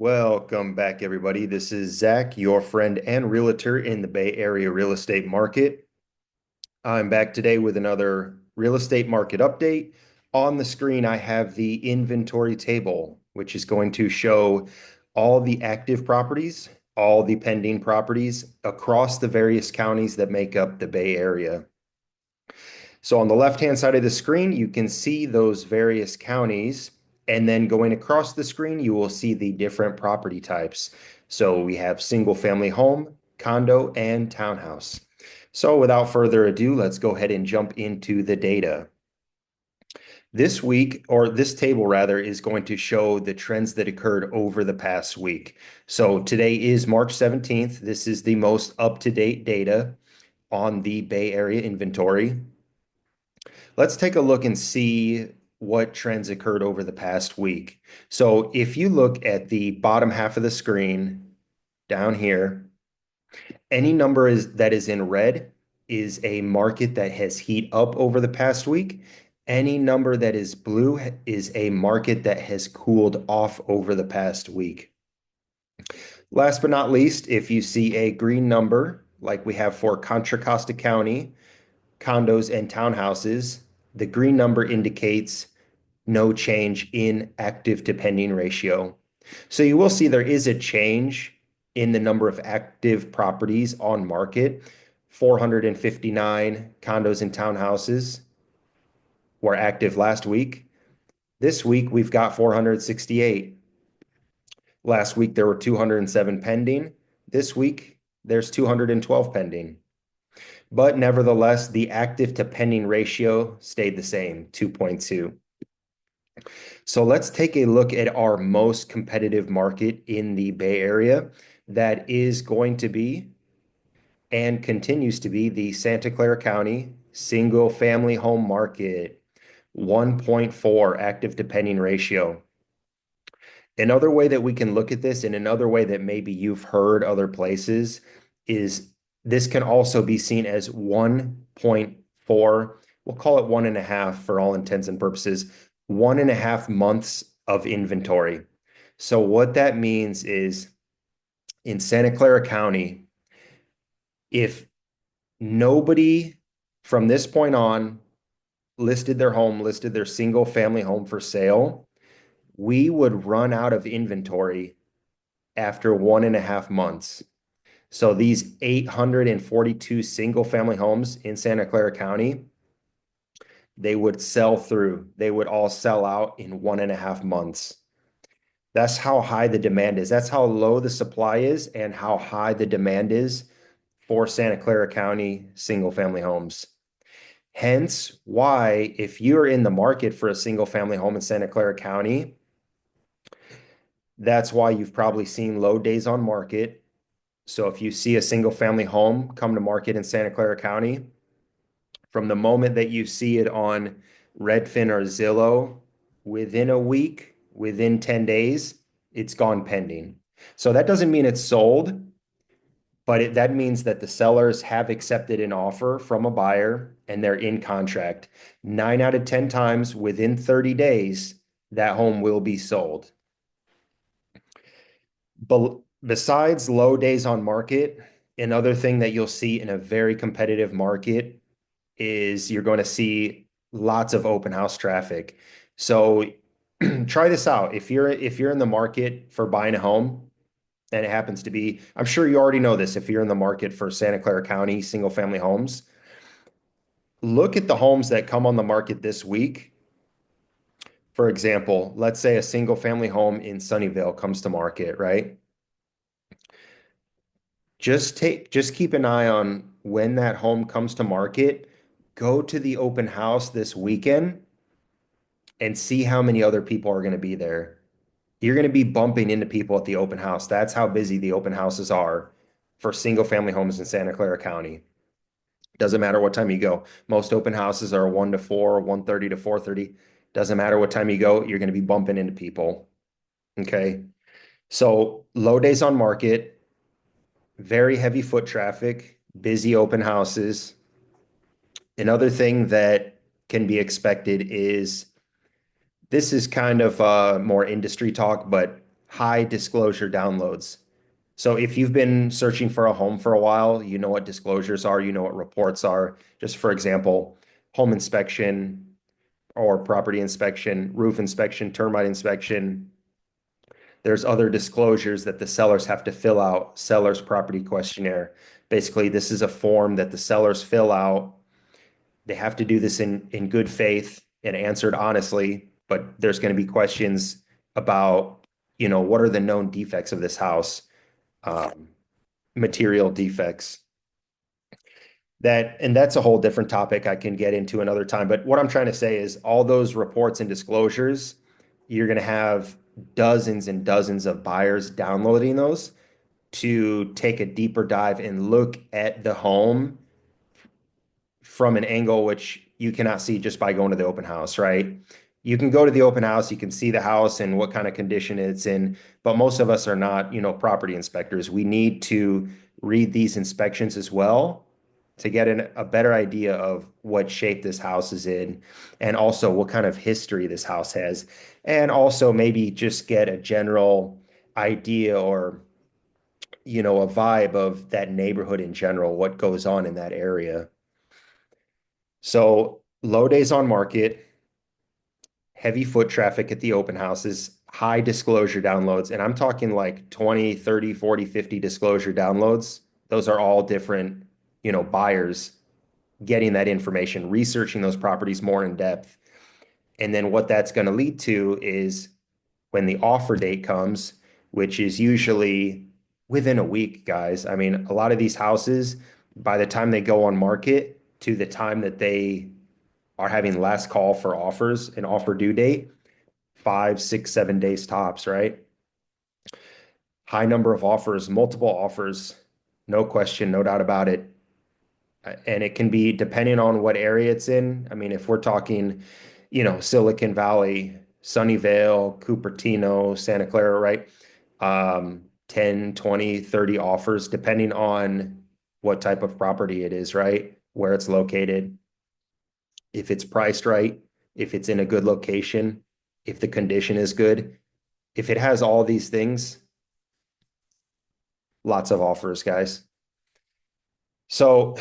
Welcome back, everybody. This is Zach, your friend and realtor in the Bay Area real estate market. I'm back today with another real estate market update. On the screen, I have the inventory table, which is going to show all the active properties, all the pending properties across the various counties that make up the Bay Area. So on the left-hand side of the screen, you can see those various counties, and then going across the screen, you will see the different property types. So we have single-family home, condo, and townhouse. So without further ado, let's go ahead and jump into the data. This week, or this table rather, is going to show the trends that occurred over the past week. So today is March 17th. This is the most up-to-date data on the Bay Area inventory. Let's take a look and see what trends occurred over the past week. So if you look at the bottom half of the screen down here, any number that is in red is a market that has heat up over the past week. Any number that is blue is a market that has cooled off over the past week. Last but not least, if you see a green number like we have for Contra Costa County, condos and townhouses, the green number indicates no change in active to pending ratio. So you will see there is a change in the number of active properties on market. 459 condos and townhouses were active last week. This week we've got 468. Last week there were 207 pending. This week there's 212 pending. But nevertheless, the active to pending ratio stayed the same, 2.2. So let's take a look at our most competitive market in the Bay Area. That is going to be and continues to be the Santa Clara County single family home market, 1.4 active to pending ratio. Another way that we can look at this, and another way that maybe you've heard other places, is this can also be seen as 1.4, we'll call it 1.5 for all intents and purposes, 1.5 months of inventory. So what that means is in Santa Clara County, if nobody from this point on listed their single family home for sale, we would run out of inventory after 1.5 months. So these 842 single family homes in Santa Clara County, they would sell through. They would all sell out in 1.5 months. That's how high the demand is. That's how low the supply is and how high the demand is for Santa Clara County single family homes. Hence why, if you're in the market for a single family home in Santa Clara County, that's why you've probably seen low days on market. So if you see a single family home come to market in Santa Clara County, from the moment that you see it on Redfin or Zillow, within a week, within 10 days, it's gone pending. So that doesn't mean it's sold, but that means that the sellers have accepted an offer from a buyer and they're in contract. 9 out of 10 times within 30 days, that home will be sold. But besides low days on market, another thing that you'll see in a very competitive market is you're going to see lots of open house traffic. So try this out. If you're in the market for buying a home, and it happens to be, I'm sure you already know this, if you're in the market for Santa Clara County single family homes, look at the homes that come on the market this week. For example, let's say a single family home in Sunnyvale comes to market, right? Just keep an eye on when that home comes to market. Go to the open house this weekend and see how many other people are going to be there. You're going to be bumping into people at the open house. That's how busy the open houses are for single family homes in Santa Clara County. Doesn't matter what time you go. Most open houses are 1 to 4, 1:30 to 4:30. Doesn't matter what time you go, you're going to be bumping into people. Okay. So low days on market, very heavy foot traffic, busy open houses. Another thing that can be expected is this is kind of more industry talk, but high disclosure downloads. So if you've been searching for a home for a while, you know what disclosures are, you know what reports are. Just for example, home inspection or property inspection, roof inspection, termite inspection. There's other disclosures that the sellers have to fill out, seller's property questionnaire. Basically, this is a form that the sellers fill out. They have to do this in good faith and answered honestly, but there's going to be questions about, what are the known defects of this house, um, material defects. And that's a whole different topic I can get into another time. But what I'm trying to say is all those reports and disclosures, you're going to have dozens and dozens of buyers downloading those to take a deeper dive and look at the home from an angle which you cannot see just by going to the open house, right? You can go to the open house, you can see the house and what kind of condition it's in, but most of us are not, property inspectors. We need to read these inspections as well to get a better idea of what shape this house is in and also what kind of history this house has. And also maybe just get a general idea or, a vibe of that neighborhood in general, what goes on in that area. So low days on market, heavy foot traffic at the open houses, high disclosure downloads, and I'm talking like 20, 30, 40, 50 disclosure downloads. Those are all different, buyers getting that information, researching those properties more in depth. And then what that's going to lead to is when the offer date comes, which is usually within a week, guys. I mean, a lot of these houses, by the time they go on market to the time that they are having last call for offers and offer due date, 5, 6, 7 days tops, right? High number of offers, multiple offers, no question, no doubt about it. And it can be depending on what area it's in. I mean, if we're talking, Silicon Valley, Sunnyvale, Cupertino, Santa Clara, right? 10, 20, 30 offers, depending on what type of property it is, right? Where it's located, if it's priced right, if it's in a good location, if the condition is good. If it has all these things, lots of offers, guys. So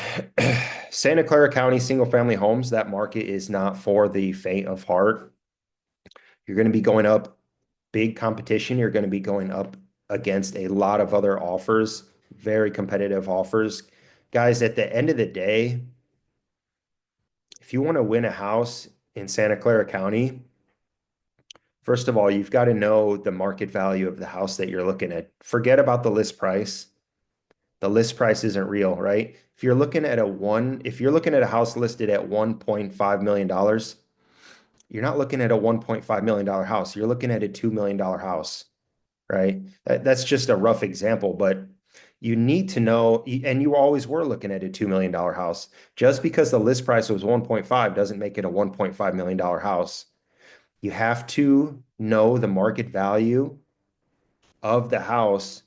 Santa Clara County single family homes, that market is not for the faint of heart. You're going to be going up big competition. You're going to be going up against a lot of other offers, very competitive offers. Guys, at the end of the day, if you want to win a house in Santa Clara County, first of all, you've got to know the market value of the house that you're looking at. Forget about the list price. The list price isn't real, right? If you're looking at a house listed at $1.5 million, you're not looking at a $1.5 million house. You're looking at a $2 million house, right? That's just a rough example, but you need to know, and you always were looking at a $2 million house. Just because the list price was 1.5 doesn't make it a $1.5 million house. You have to know the market value of the house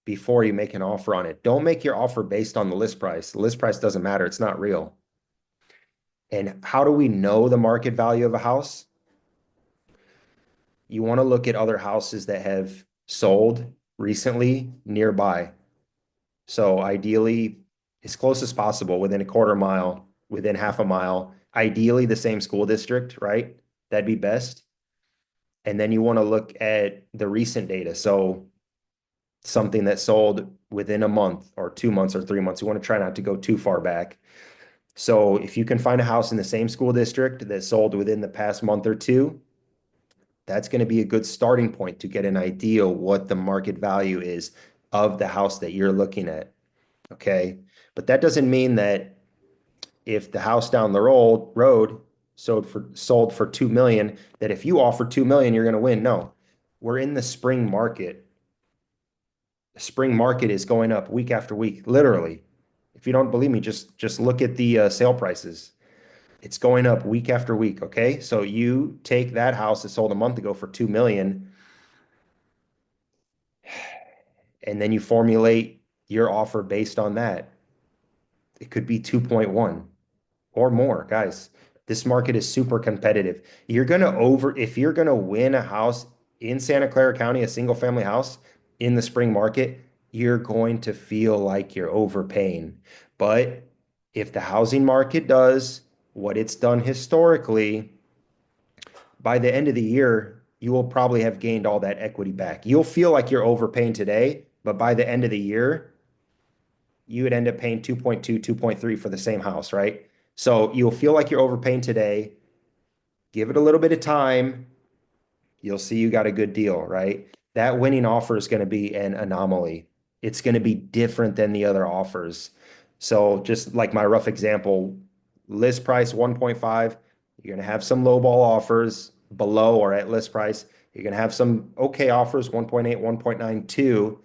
before you make an offer on it. Don't make your offer based on the list price. The list price doesn't matter. It's not real. And how do we know the market value of a house? You want to look at other houses that have sold recently nearby. So ideally, as close as possible, within a quarter mile, within half a mile, ideally the same school district, right? That'd be best. And then you want to look at the recent data. So something that sold within a month or 2 months or 3 months. You want to try not to go too far back. So if you can find a house in the same school district that sold within the past month or two, that's going to be a good starting point to get an idea what the market value is of the house that you're looking at. Okay. But that doesn't mean that if the house down the road sold for 2 million, that if you offer 2 million, you're going to win. No, we're in the spring market. The spring market is going up week after week, literally. If you don't believe me, just look at the sale prices. It's going up week after week. Okay, so you take that house that sold a month ago for 2 million, and then you formulate your offer based on that. It could be 2.1 or more, guys. This market is super competitive. If you're gonna win a house in Santa Clara County, a single family house in the spring market, you're going to feel like you're overpaying. But if the housing market does what it's done historically, by the end of the year, you will probably have gained all that equity back. You'll feel like you're overpaying today, but by the end of the year, you would end up paying 2.2, 2.3 for the same house, right? So you'll feel like you're overpaying today. Give it a little bit of time. You'll see you got a good deal, right? That winning offer is going to be an anomaly. It's going to be different than the other offers. So just like my rough example, list price 1.5, you're going to have some lowball offers below or at list price. You're going to have some okay offers 1.8, 1.92.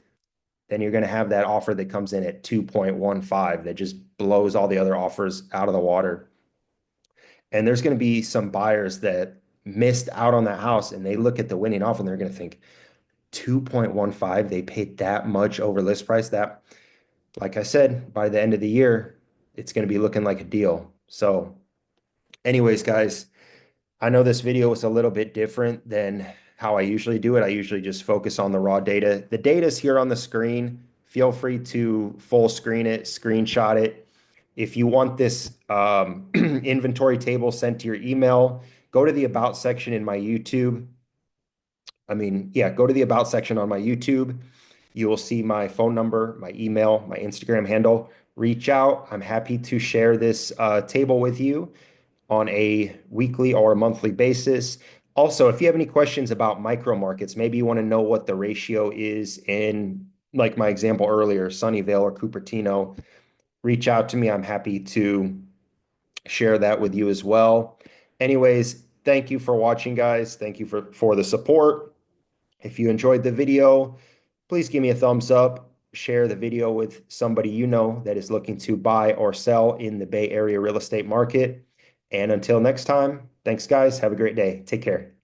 Then you're going to have that offer that comes in at 2.15 that just blows all the other offers out of the water. And there's going to be some buyers that missed out on that house and they look at the winning offer and they're going to think 2.15, they paid that much over list price. That, like I said, by the end of the year, it's going to be looking like a deal. So, anyways, guys, I know this video was a little bit different than how I usually do it. I usually just focus on the raw data. The data is here on the screen. Feel free to full screen it, screenshot it. If you want this inventory table sent to your email, go to the About section in my YouTube. Go to the About section on my YouTube. You will see my phone number, my email, my Instagram handle. Reach out. I'm happy to share this table with you on a weekly or a monthly basis. Also, if you have any questions about micro markets, maybe you want to know what the ratio is in, like my example earlier, Sunnyvale or Cupertino, reach out to me. I'm happy to share that with you as well. Anyways, thank you for watching, guys. Thank you for the support. If you enjoyed the video, please give me a thumbs up. Share the video with somebody you know that is looking to buy or sell in the Bay Area real estate market. And until next time, thanks, guys. Have a great day. Take care.